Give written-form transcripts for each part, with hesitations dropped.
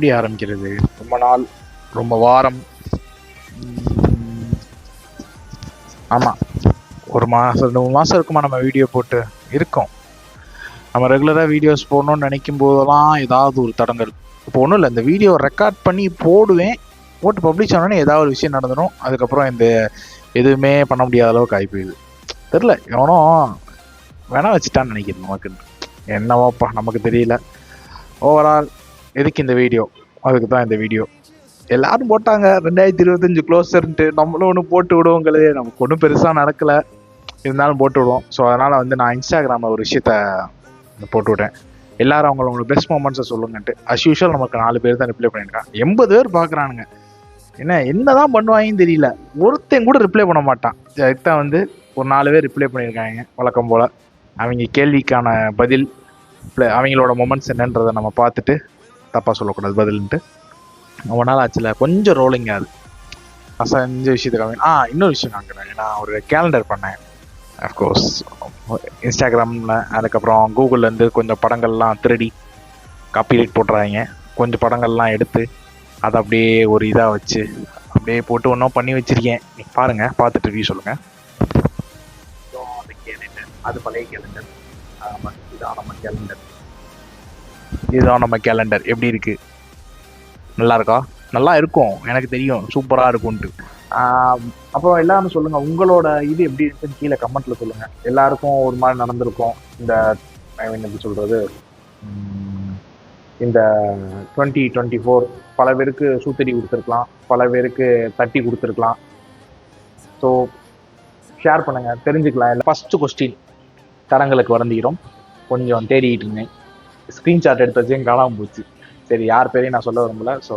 எப்படி ஆரம்பிக்கிறது? ரொம்ப நாள், ரொம்ப வாரம், ஆமாம், ஒரு மாதம் 2 மாதம் இருக்குமா நம்ம வீடியோ போட்டு இருக்கோம். நம்ம ரெகுலராக வீடியோஸ் போடணும்னு நினைக்கும் போதெல்லாம் ஏதாவது ஒரு தடங்கள். இப்போ ஒன்றும் இல்லை, இந்த வீடியோ ரெக்கார்ட் பண்ணி போடுவேன், போட்டு பப்ளிஷ் ஆனோடனே ஏதாவது ஒரு விஷயம் நடந்துடும். அதுக்கப்புறம் இந்த எதுவுமே பண்ண முடியாத அளவுக்கு ஆகி போயிடுது. தெரில, எவனோ வேணா வச்சுட்டான்னு நினைக்கிறேன். நமக்கு என்னவோப்பா நமக்கு தெரியல. ஓவரால் எதுக்கு இந்த வீடியோ? அதுக்கு தான் இந்த வீடியோ. எல்லாரும் போட்டாங்க 2025 க்ளோஸர்ன்ட்டு, நம்மளும் ஒன்று போட்டு விடுவோங்களே. நமக்கு ஒன்றும் பெருசாக நடக்கலை, இருந்தாலும் போட்டு விடுவோம். ஸோ அதனால் வந்து நான் இன்ஸ்டாகிராமில் ஒரு விஷயத்த போட்டு விட்டேன். எல்லாரும் அவங்களோட பெஸ்ட் மூமெண்ட்ஸை சொல்லுங்கன்ட்டு. அஸ் யூஷுவல் நமக்கு 4 பேர் தான் ரிப்ளை பண்ணியிருக்கான். 80 பேர் பார்க்குறானுங்க. என்னதான் பண்ணுவாங்கன்னு தெரியல. ஒருத்தன் கூட ரிப்ளை பண்ண மாட்டான். அதுதான் வந்து ஒரு 4 பேர் ரிப்ளை பண்ணியிருக்காங்க வழக்கம் போல். அவங்க கேள்விக்கான பதில், அவங்களோட மொமெண்ட்ஸ் என்னன்றதை நம்ம பார்த்துட்டு தப்பாக சொல்லக்கூடாது பதில்ன்ட்டு. ரொம்ப நாள் ஆச்சுல, கொஞ்சம் ரோலிங் ஆகுது. செஞ்ச விஷயத்துக்காக இன்னொரு விஷயம் வாங்குறேன். நான் ஒரு கேலண்டர் பண்ணேன். அஃப்கோர்ஸ் இன்ஸ்டாகிராமில், அதுக்கப்புறம் கூகுள்லேருந்து கொஞ்சம் படங்கள்லாம் திருடி காப்பிரைட் போட்டுறாங்க. கொஞ்சம் படங்கள்லாம் எடுத்து அதை அப்படியே ஒரு இதாக வச்சு அப்படியே போட்டு ஒன்றும் பண்ணி வச்சுருக்கேன். நீங்கள் பாருங்கள், பார்த்துட்டு ரிவ்யூ சொல்லுங்கள். அந்த கேலண்டர், அது பழைய கேலண்டர். இதுதான் நம்ம கேலண்டர். இதுதான் நம்ம கேலண்டர். எப்படி இருக்குது? நல்லா இருக்கா? நல்லா இருக்கும், எனக்கு தெரியும், சூப்பராக இருக்கும்ன்ட்டு. அப்புறம் எல்லாரும் சொல்லுங்கள், உங்களோட இது எப்படி இருக்குன்னு கீழே கமெண்ட்டில் சொல்லுங்கள். எல்லாருக்கும் ஒரு மாதிரி நடந்திருக்கும் இந்த எப்படி சொல்கிறது, இந்த 2024 பல பேருக்கு சூத்தடி கொடுத்துருக்கலாம், பல பேருக்கு தட்டி கொடுத்துருக்கலாம். ஸோ ஷேர் பண்ணுங்கள், தெரிஞ்சுக்கலாம். இல்லை, ஃபஸ்ட்டு கொஸ்டின் தரங்களுக்கு வருந்துகிறோம். கொஞ்சம் தேடிக்கிட்டு இருந்தேன், ஸ்க்ரீன்ஷாட் எடுத்து வச்சு காணாமல் போச்சு. சரி, யார் பேரையும் நான் சொல்ல விரும்பல. ஸோ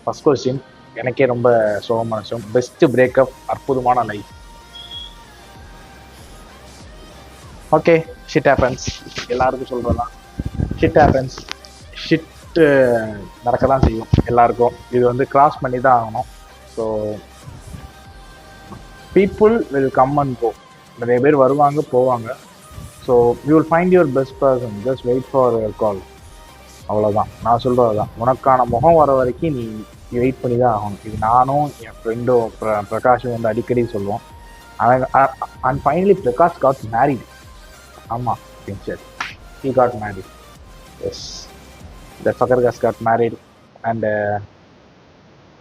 ஃபஸ்ட் கொஸ்டின் எனக்கே ரொம்ப சோகமான விஷயம். பெஸ்ட் பிரேக்கப், அற்புதமான லைஃப். Okay, shit happens. எல்லாருக்கும் சொல்கிறதான், ஷிட் ஹேப்பன்ஸ். ஷிட்டு நடக்க தான் செய்யும் எல்லாருக்கும். இது வந்து கிராஸ் பண்ணி தான் ஆகணும். So people will come and go. நிறைய பேர் வருவாங்க, போவாங்க. So you will find your best person. Just wait for your call. அவ்வளோதான் நான் சொல்கிறது தான். உனக்கான முகம் வர வரைக்கும் நீ வெயிட் பண்ணி தான் ஆகணும். இது நானும் என் ஃப்ரெண்டும் பிரகாஷும் வந்து அடிக்கடி சொல்லுவோம். And finally Prakash got married. ஆமாம், he got married. Yes, the fucker has got married and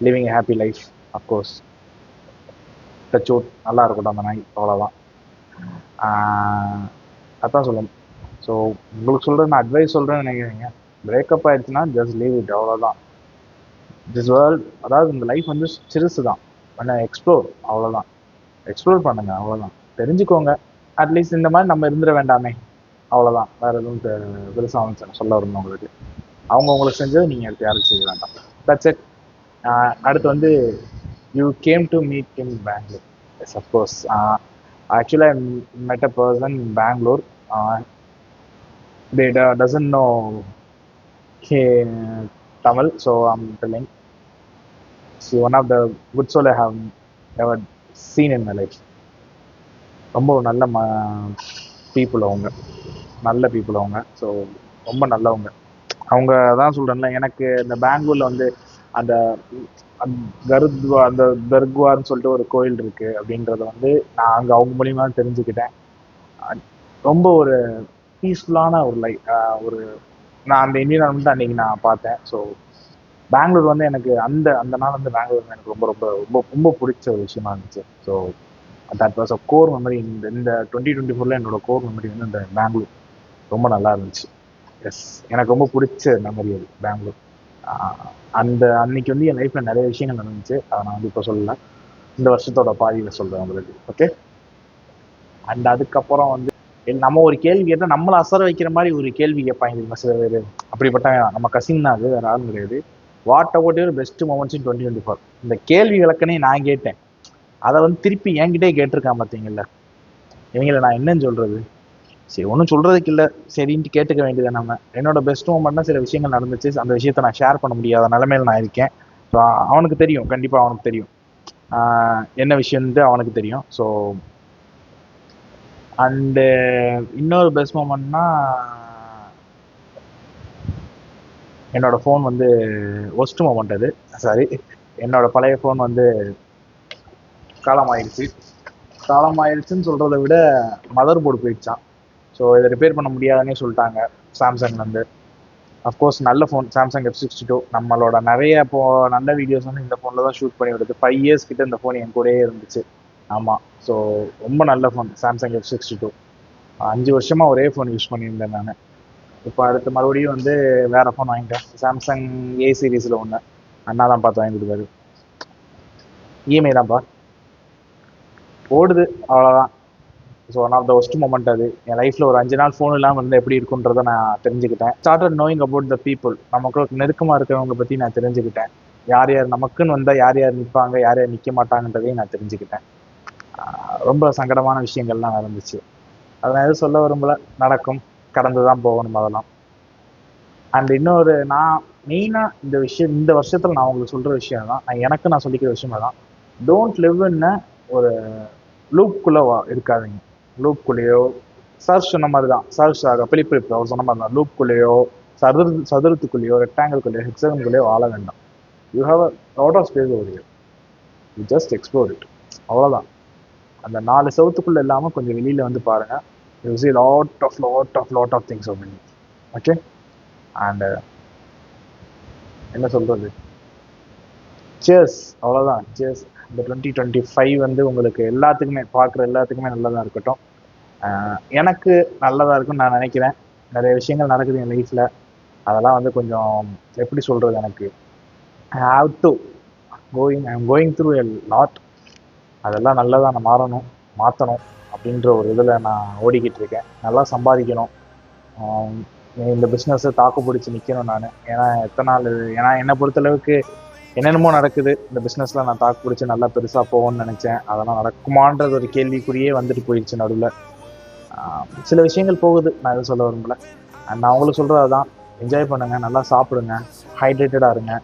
living a happy life, of course. தச்சோட் நல்லா இருக்கட்டும் அந்த நாய். அவ்வளோதான், அதான் சொல்லணும். ஸோ உங்களுக்கு சொல்கிறேன், நான் அட்வைஸ் சொல்கிறேன்னு நினைக்கிறீங்க. பிரேக்கப் ஆகிடுச்சுன்னா ஜஸ்ட் லீவ் இட், அவ்வளோதான். திஸ் வேர்ல்ட், அதாவது இந்த லைஃப் வந்து சிறுசு தான். எக்ஸ்ப்ளோர், அவ்வளோதான். எக்ஸ்ப்ளோர் பண்ணுங்கள், அவ்வளோதான். தெரிஞ்சுக்கோங்க. அட்லீஸ்ட் இந்த மாதிரி நம்ம இருந்துட வேண்டாமே, அவ்வளோதான். வேறு எதுவும் பெருசாக சொல்ல வரணும் உங்களுக்கு. அவங்க உங்களுக்கு செஞ்சது நீங்கள் எடுத்து யாருக்கு செய்ய வேண்டாம். That's it. அடுத்து வந்து you came to meet in Bangalore. Yes, of course. Actually I met a person in Bangalore. they doesn't know Tamil, so I'm telling. She's one of the good soul I have ever seen in my life. ரொம்ப நல்ல people அவங்க, நல்ல people அவங்க. So ரொம்ப நல்லவங்க அவங்க. தான் சொல்கிறேன்ல, எனக்கு இந்த பெங்களூரில் வந்து அந்த அந்த தர்குவார்னு சொல்லிட்டு ஒரு கோயில் இருக்குது அப்படின்றத வந்து நான் அங்கே அவங்க மூலியமாக தெரிஞ்சுக்கிட்டேன். ரொம்ப ஒரு பீஸ்ஃபுல்லான ஒரு ஒரு நான் அந்த என்விரான்மெண்ட் அன்றைக்கி நான் பார்த்தேன். ஸோ பெங்களூர் வந்து எனக்கு அந்த நாள் வந்து பெங்களூர் வந்து எனக்கு ரொம்ப ரொம்ப ரொம்ப ரொம்ப பிடிச்ச ஒரு விஷயமா இருந்துச்சு. So that was a core memory. இந்த 2024 என்னோட கோர் மெமரி வந்து இந்த பெங்களூர் ரொம்ப நல்லா இருந்துச்சு. எஸ், எனக்கு ரொம்ப பிடிச்ச மெமரி அது பெங்களூர். அன்னைக்கு வந்து என் லைஃப்பில் நிறைய விஷயங்கள் நடந்துச்சு. அதை நான் வந்து இப்போ சொல்லலை, இந்த வருஷத்தோட பாதியில் சொல்கிறேன் உங்களுக்கு. ஓகே. அண்ட் அதுக்கப்புறம் வந்து நம்ம ஒரு கேள்வி கேட்டால் நம்மளை அசர வைக்கிற மாதிரி ஒரு கேள்வி கேட்பாங்க சில பேர். அப்படிப்பட்ட நம்ம கசின் தான், அது வேறு ஆளும் கிடையாது. What about your best moments in 2024? இந்த கேள்வி விளக்கனே நான் கேட்டேன். அதை வந்து திருப்பி என்கிட்டே கேட்டிருக்கான் பார்த்தீங்கல்ல. இவங்களை நான் என்னன்னு சொல்கிறது? சரி, ஒன்றும் சொல்கிறதுக்கு இல்லை, சரின்ட்டு கேட்டுக்க வேண்டியதை நம்ம. என்னோட பெஸ்ட் மொமெண்ட்னா சில விஷயங்கள் நடந்துச்சு, அந்த விஷயத்தை நான் ஷேர் பண்ண முடியாத நிலைமையில் நான் இருக்கேன். ஸோ அவனுக்கு தெரியும், கண்டிப்பாக அவனுக்கு தெரியும் என்ன விஷயம்ட்டு அவனுக்கு தெரியும். ஸோ அண்டு இன்னொரு பெஸ்ட் மொமெண்ட்னா என்னோடய ஃபோன் வந்து ஒஸ்ட் மொமெண்ட் அது. சாரி, என்னோடய பழைய ஃபோன் வந்து காலமாயிடுச்சு. காலமாயிடுச்சுன்னு சொல்கிறத விட மதர் போர்டு போயிடுச்சான். ஸோ இதை ரிப்பேர் பண்ண முடியாதுன்னே சொல்லிட்டாங்க சாம்சங்லேருந்து. அஃப்கோர்ஸ் நல்ல ஃபோன் சாம்சங் F62. நம்மளோட நிறைய நல்ல வீடியோஸ் வந்து இந்த ஃபோனில் தான் ஷூட் பண்ணி விடுது. 5 இயர்ஸ் கிட்ட இந்த ஃபோன் என் கூடயே இருந்துச்சு. ஆமாம். ஸோ ரொம்ப நல்ல ஃபோன் சாம்சங் F62. 5 வருஷமாக ஒரே ஃபோன் யூஸ் பண்ணியிருந்தேன் நான். இப்போ அடுத்து மறுபடியும் வந்து வேறு ஃபோன் வாங்கிட்டேன். சாம்சங் A சீரீஸில் ஒன்று அண்ணா தான் பார்த்து வாங்கி கொடுத்தாரு. இஎம்ஐ தான்ப்பா, ஓடுது, அவ்வளோதான். So one of the worst moment அது. என் லைஃப்பில் ஒரு 5 நாள் ஃபோன் இல்லாமல் வந்து எப்படி இருக்குன்றதை நான் தெரிஞ்சுக்கிட்டேன். Started knowing about the people. நமக்கு நெருக்கமாக இருக்கிறவங்க பற்றி நான் தெரிஞ்சுக்கிட்டேன். யார் யார் நமக்குன்னு வந்தால் யார் யார் நிற்பாங்க, யார் யார் நிற்க மாட்டாங்கன்றதையும் நான் தெரிஞ்சுக்கிட்டேன். ரொம்ப சங்கடமான விஷயங்கள்லாம் நடந்துச்சு. அதை நான் எதுவும் சொல்ல விரும்பல. நடக்கும், கடந்து தான் போகணும் அதெல்லாம். அண்ட் இன்னொரு நான் மெயினாக இந்த வருஷத்தில் நான் உங்களுக்கு சொல்கிற விஷயம் தான், நான் சொல்லிக்கிற விஷயம் தான். டோன்ட் லிவ் இன் ஒரு லூப்குள்ளே இருக்காதுங்க. லூப்குள்ளேயோ சர்ச் சொன்ன மாதிரி தான், சர்ச் பிலிப் அவர் சொன்ன மாதிரி தான், லூப்குள்ளேயோ சதுரத்துக்குள்ளேயோ ரெக்டாங்கிள்குள்ளேயோ ஹெக்ஸகனுக்குள்ளேயோ வாழ வேண்டாம். You have a lot of space over here. You just explore it, அவ்வளோதான். அந்த 4 செவத்துக்குள்ளே இல்லாமல் கொஞ்சம் வெளியில் வந்து பாருங்கள். You see lot of things over here. Okay. And என்ன சொல்கிறது, சேர்ஸ், அவ்வளோதான். சேர்ஸ். இந்த 2025 வந்து உங்களுக்கு எல்லாத்துக்குமே, பார்க்குற எல்லாத்துக்குமே நல்லதாக இருக்கட்டும். எனக்கு நல்லதாக இருக்குன்னு நான் நினைக்கிறேன். நிறைய விஷயங்கள் நடக்குது என் லைஃப்பில். அதெல்லாம் வந்து கொஞ்சம் எப்படி சொல்கிறது, எனக்கு I have to going through a lot. அதெல்லாம் நல்லதாக நான் மாற்றணும் அப்படின்ற ஒரு இதில் நான் ஓடிக்கிட்டு இருக்கேன். நல்லா சம்பாதிக்கணும். இந்த பிஸ்னஸை தாக்கு பிடிச்சி நிற்கணும் நான். ஏன்னா என்னை பொறுத்தளவுக்கு என்னென்னமோ நடக்குது இந்த பிஸ்னஸில். நான் தாக்கு பிடிச்சி நல்லா பெருசாக போகணும்னு நினச்சேன். அதெல்லாம் நடக்குமான்றது ஒரு கேள்விக்குறியே வந்துட்டு போயிடுச்சு நடுவில். சில விஷயங்கள் போகுது, நான் எதுவும் சொல்ல விரும்பல. நான் அவங்களுக்கு சொல்கிறது தான், என்ஜாய் பண்ணுங்கள், நல்லா சாப்பிடுங்க, ஹைட்ரேட்டடாக இருங்க.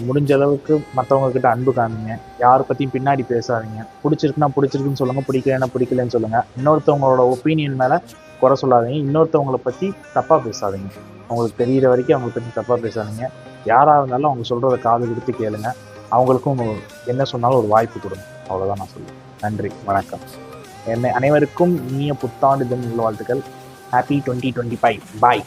முடிஞ்ச அளவுக்கு மற்றவங்கக்கிட்ட அன்பு காமிங்க. யாரை பற்றியும் பின்னாடி பேசாதீங்க. பிடிச்சிருக்குன்னா பிடிச்சிருக்குன்னு சொல்லுங்கள், பிடிக்கலன்னா பிடிக்கலன்னு சொல்லுங்கள். இன்னொருத்தவங்களோட ஒப்பீனியன் மேலே குறை சொல்லாதீங்க. இன்னொருத்தவங்களை பற்றி தப்பாக பேசாதீங்க. அவங்களுக்கு தெரிகிற வரைக்கும் அவங்களை பற்றி தப்பாக பேசாதீங்க. யாராக இருந்தாலும் அவங்க சொல்கிறத காது கொடுத்து கேளுங்க. அவங்களுக்கும் என்ன சொன்னாலும் ஒரு வாய்ப்பு கொடுங்க. அவ்வளோதான் நான் சொல்லுவேன். நன்றி, வணக்கம். அனைவருக்கும் இனிய புத்தாண்டு தின வாழ்த்துக்கள். ஹாப்பி 2025. பாய்.